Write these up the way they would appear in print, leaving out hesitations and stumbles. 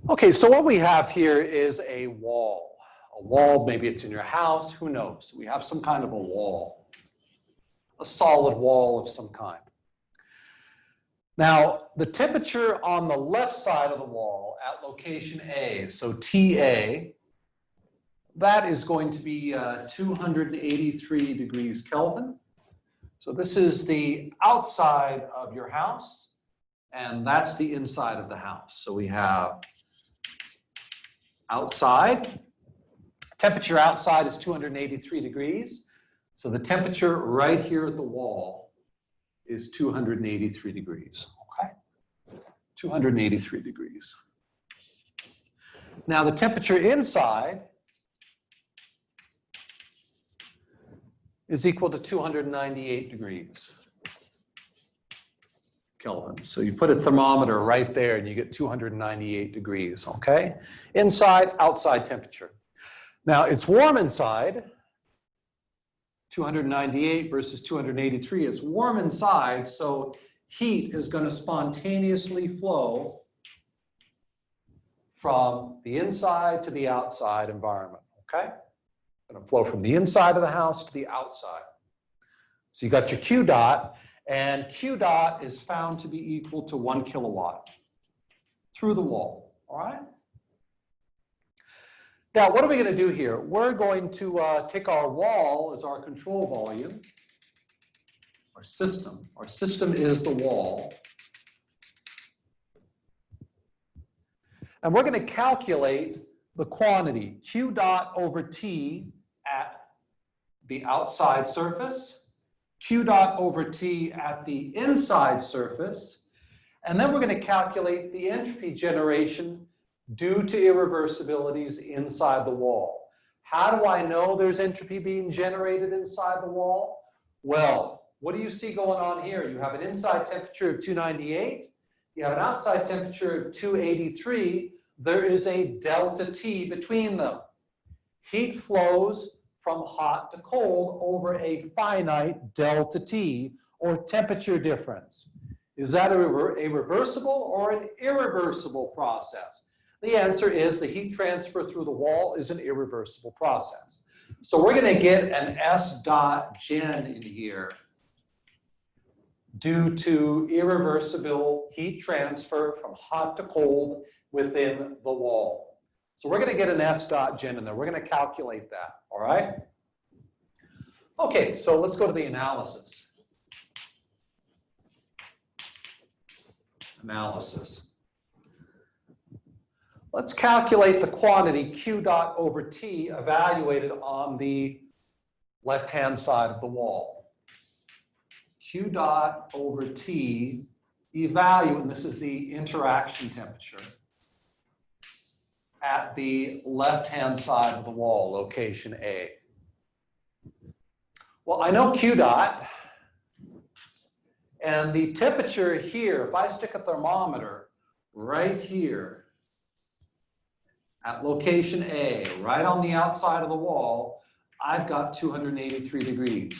Okay, so what we have here is a wall. A wall, maybe it's in your house, who knows? We have some kind of a wall, a solid wall of some kind. Now, the temperature on the left side of the wall at location A, so TA, that is going to be 283 degrees Kelvin. So this is the outside of your house, and that's the inside of the house. So we have outside. Temperature outside is 283 degrees. So the temperature right here at the wall is 283 degrees, okay? 283 degrees. Now the temperature inside is equal to 298 degrees Kelvin. So you put a thermometer right there and you get 298 degrees, okay? Inside, outside temperature. Now it's warm inside, 298 versus 283. It's warm inside, so heat is going to spontaneously flow from the inside to the outside environment, okay? Going to flow from the inside of the house to the outside. So you got your Q dot, and Q dot is found to be equal to 1 kilowatt through the wall, all right? Now, what are we going to do here? We're going to take our wall as our control volume, our system. Our system is the wall. And we're going to calculate the quantity, Q dot over T at the outside surface, Q dot over T at the inside surface, and then we're going to calculate the entropy generation due to irreversibilities inside the wall. How do I know there's entropy being generated inside the wall? Well, what do you see going on here? You have an inside temperature of 298. You have an outside temperature of 283. There is a delta T between them. Heat flows from hot to cold over a finite delta T, or temperature difference. Is that a reversible or an irreversible process? The answer is the heat transfer through the wall is an irreversible process. So we're going to get an S dot gen in here due to irreversible heat transfer from hot to cold within the wall. So we're going to get an S dot gen in there. We're going to calculate that, all right? Okay, so let's go to the analysis. Let's calculate the quantity Q dot over T evaluated on the left-hand side of the wall. Q dot over T evaluate, and this is the interaction temperature, at the left-hand side of the wall, location A. Well, I know Q dot, and the temperature here, if I stick a thermometer right here, at location A, right on the outside of the wall, I've got 283 degrees.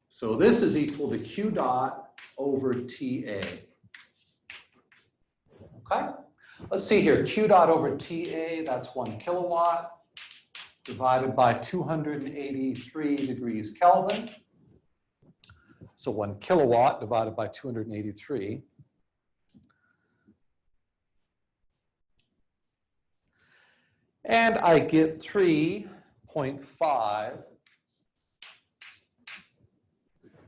So this is equal to Q dot over TA. Okay? Let's see here, Q dot over TA, that's 1 kilowatt, divided by 283 degrees Kelvin. So 1 kilowatt divided by 283. And I get 3.5.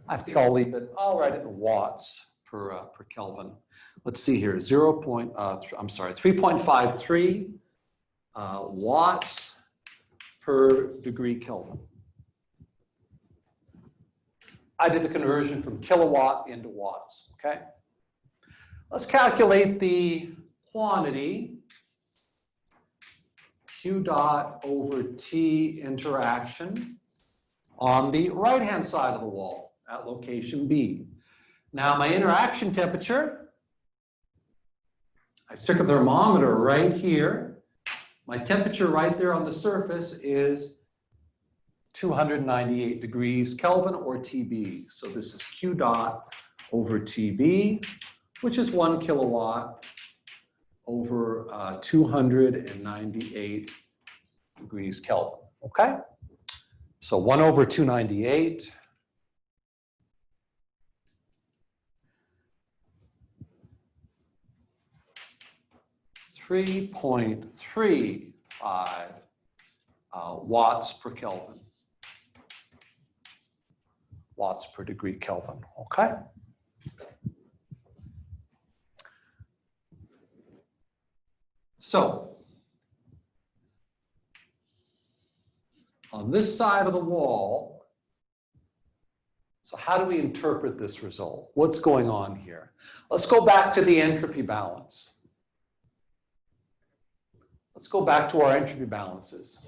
I think I'll leave it, I'll write it in watts per Kelvin. Let's see here, 3.53 watts per degree Kelvin. I did the conversion from kilowatt into watts, okay? Let's calculate the quantity Q dot over T interaction on the right-hand side of the wall at location B. Now my interaction temperature, I stick a thermometer right here. My temperature right there on the surface is 298 degrees Kelvin or TB. So this is Q dot over TB which is 1 kilowatt over 298 degrees Kelvin, okay? So 1 over 298. 3.35 watts per Kelvin. Watts per degree Kelvin, okay? So, on this side of the wall, so how do we interpret this result? What's going on here? Let's go back to the entropy balance. Let's go back to our entropy balances.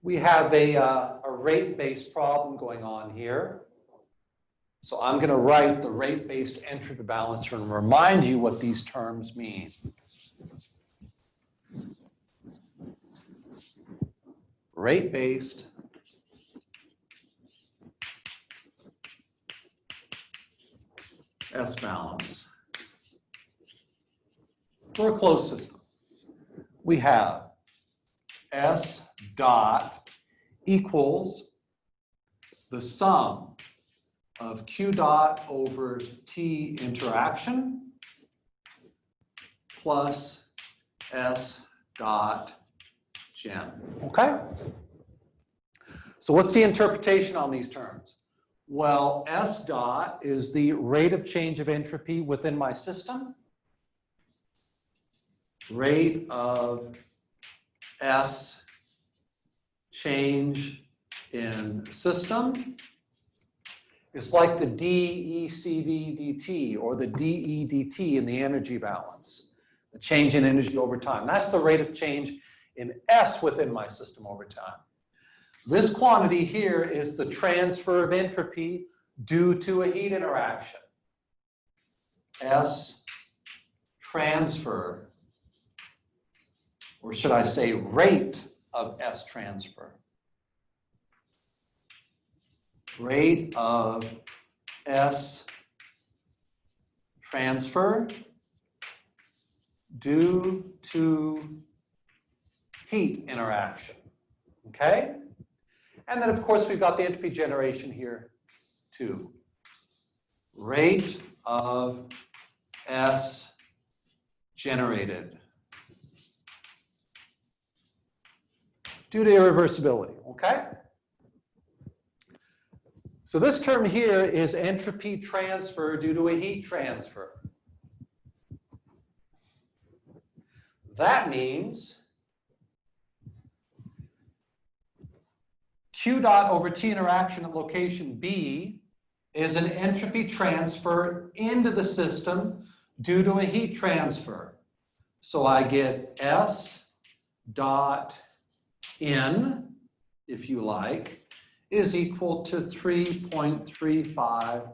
We have a rate-based problem going on here. So I'm going to write the rate-based entropy balance and remind you what these terms mean. Rate-based S balance for a closed system. We have S dot equals the sum of Q dot over T interaction plus S dot gen. Okay? So what's the interpretation on these terms? Well, S dot is the rate of change of entropy within my system. Rate of S change in system is like the dECV dt or the dE dt in the energy balance, the change in energy over time. That's the rate of change in S within my system over time. This quantity here is the transfer of entropy due to a heat interaction. S transfer, or should I say rate of S transfer. Rate of S transfer due to heat interaction, okay? And then of course we've got the entropy generation here too. Rate of S generated due to irreversibility, okay? So this term here is entropy transfer due to a heat transfer. That means Q dot over T interaction at location B is an entropy transfer into the system due to a heat transfer. So I get S dot in, if you like, is equal to 3.35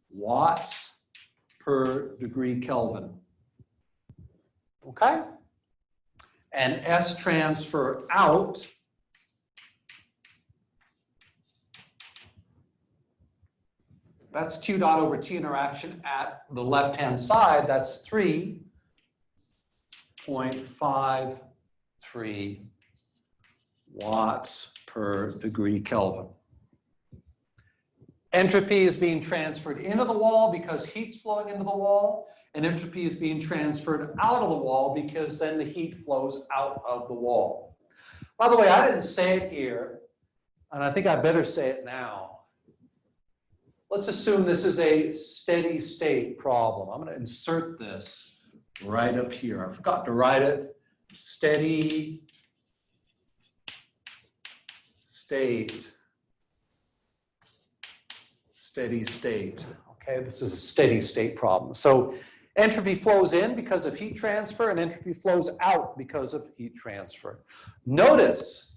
watts per degree Kelvin. Okay? And S transfer out that's Q dot over T interaction at the left-hand side. That's 3.53 watts per degree Kelvin. Entropy is being transferred into the wall because heat's flowing into the wall, and entropy is being transferred out of the wall because then the heat flows out of the wall. By the way, I didn't say it here, and I think I better say it now. Let's assume this is a steady state problem. I'm going to insert this right up here. I forgot to write it. Steady state. Steady state. Okay, this is a steady state problem. So entropy flows in because of heat transfer, and entropy flows out because of heat transfer. Notice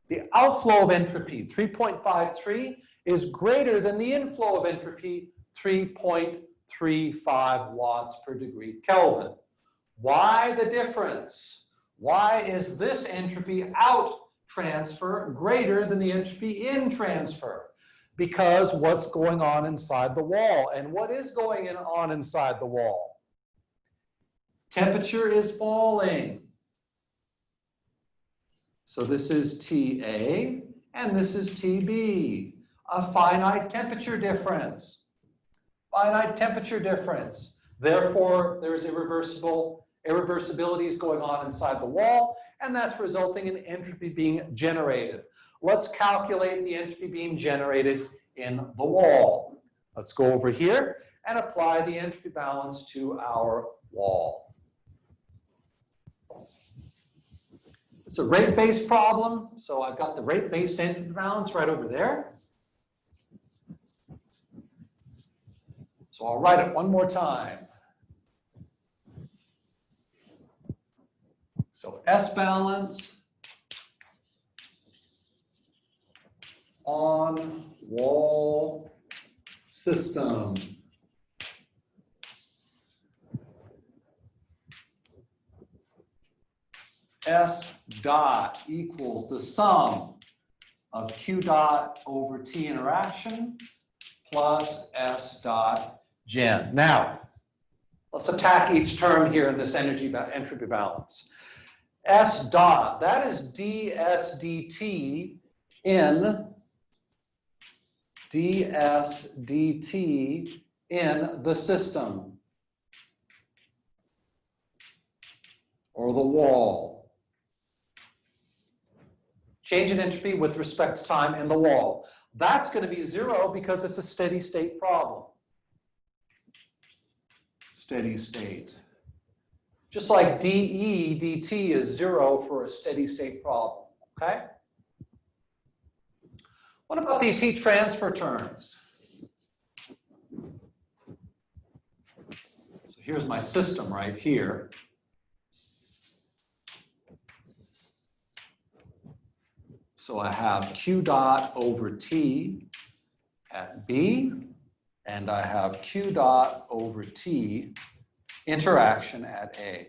the outflow of entropy, 3.53, is greater than the inflow of entropy, 3.35 watts per degree Kelvin. Why the difference? Why is this entropy out transfer greater than the entropy in transfer? Because what's going on inside the wall? And what is going on inside the wall? Temperature is falling. So this is TA and this is TB. A finite temperature difference. Finite temperature difference. Therefore, there's irreversibilities going on inside the wall, and that's resulting in entropy being generated. Let's calculate the entropy being generated in the wall. Let's go over here and apply the entropy balance to our wall. It's a rate-based problem, so I've got the rate-based entropy balance right over there. So I'll write it one more time. So S balance on wall system. S dot equals the sum of Q dot over T interaction plus S dot gen. Now, let's attack each term here in this entropy balance. S dot, that is ds dt in ds dt in the system or the wall. Change in entropy with respect to time in the wall. That's going to be 0 because it's a steady state problem. Steady state. Just like dE dt is 0 for a steady state problem, okay? What about these heat transfer terms? So here's my system right here. So I have Q dot over T at B, and I have Q dot over T interaction at A.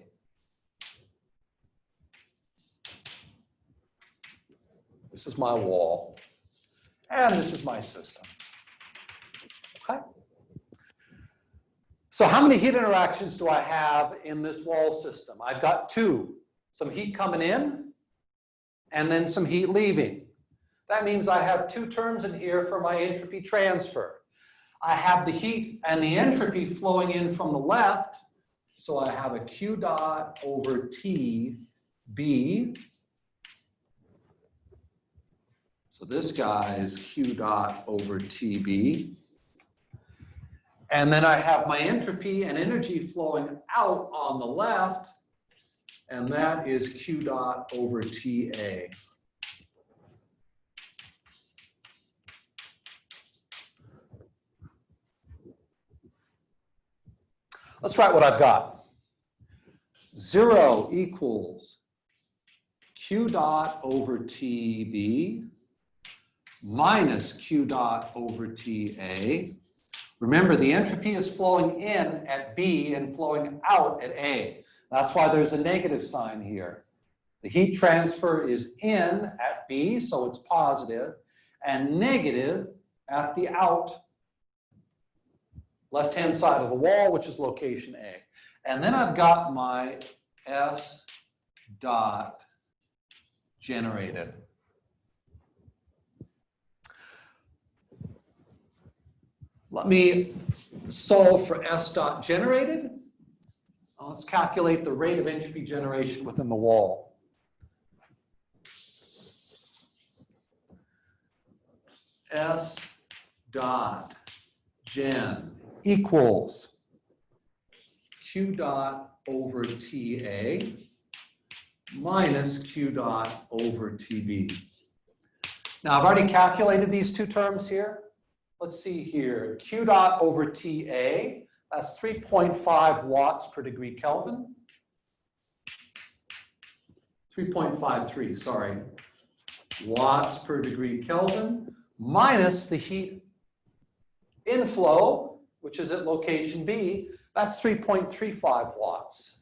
This is my wall, and this is my system. Okay? So how many heat interactions do I have in this wall system? I've got 2. Some heat coming in, and then some heat leaving. That means I have 2 terms in here for my entropy transfer. I have the heat and the entropy flowing in from the left, so I have a Q dot over T B. So this guy is Q dot over TB. And then I have my entropy and energy flowing out on the left, and that is Q dot over TA. Let's write what I've got. 0 equals Q dot over TB minus Q dot over TA. Remember, the entropy is flowing in at B and flowing out at A. That's why there's a negative sign here. The heat transfer is in at B, so it's positive, and negative at the out left-hand side of the wall, which is location A. And then I've got my S dot generated. Let me solve for S dot generated. Let's calculate the rate of entropy generation within the wall. S dot gen equals Q dot over TA minus Q dot over TB. Now I've already calculated these 2 terms here. Let's see here, Q dot over TA, that's 3.5 watts per degree Kelvin. 3.53, sorry, watts per degree Kelvin, minus the heat inflow, which is at location B, that's 3.35 watts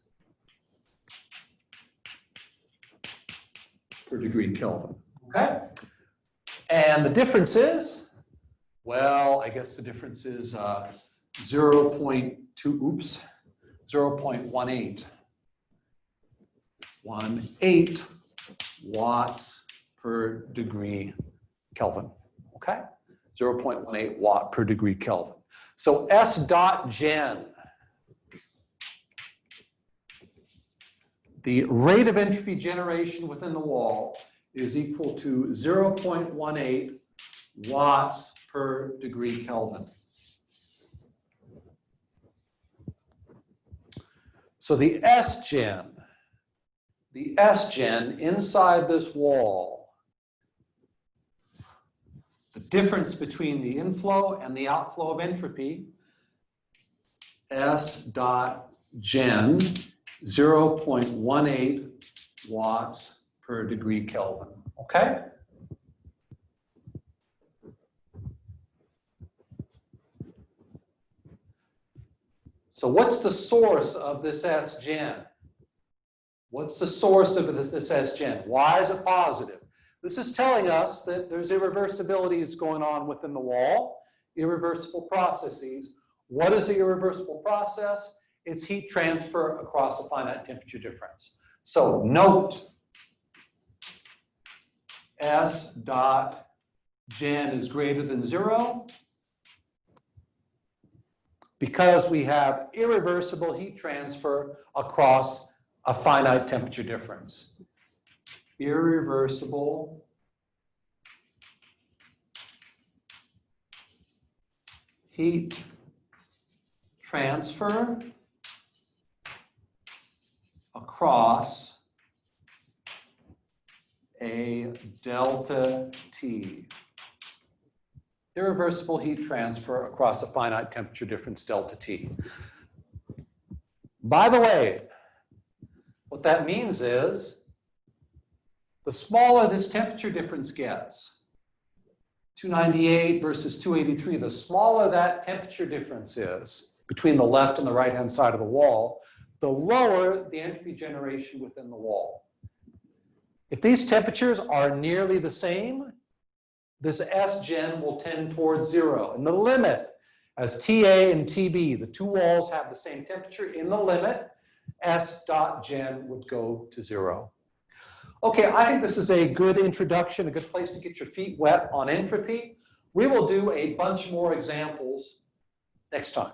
per degree Kelvin, okay? And the difference is Well, I guess the difference is 0.2, oops, 0.18. 18 watts per degree Kelvin, okay? 0.18 watt per degree Kelvin. So S dot gen, the rate of entropy generation within the wall is equal to 0.18 watts per degree Kelvin. So the S gen inside this wall, the difference between the inflow and the outflow of entropy, S dot gen, 0.18 watts per degree Kelvin, okay? So what's the source of this S gen? What's the source of this S gen? Why is it positive? This is telling us that there's irreversibilities going on within the wall, irreversible processes. What is the irreversible process? It's heat transfer across a finite temperature difference. So note, S dot gen is greater than 0 because we have irreversible heat transfer across a finite temperature difference. Irreversible heat transfer across a delta T. Irreversible heat transfer across a finite temperature difference delta T. By the way, what that means is the smaller this temperature difference gets, 298 versus 283, the smaller that temperature difference is between the left and the right-hand side of the wall, the lower the entropy generation within the wall. If these temperatures are nearly the same, this S gen will tend towards 0. And the limit, as TA and TB, the two walls have the same temperature, in the limit, S dot gen would go to 0. Okay, I think this is a good introduction, a good place to get your feet wet on entropy. We will do a bunch more examples next time.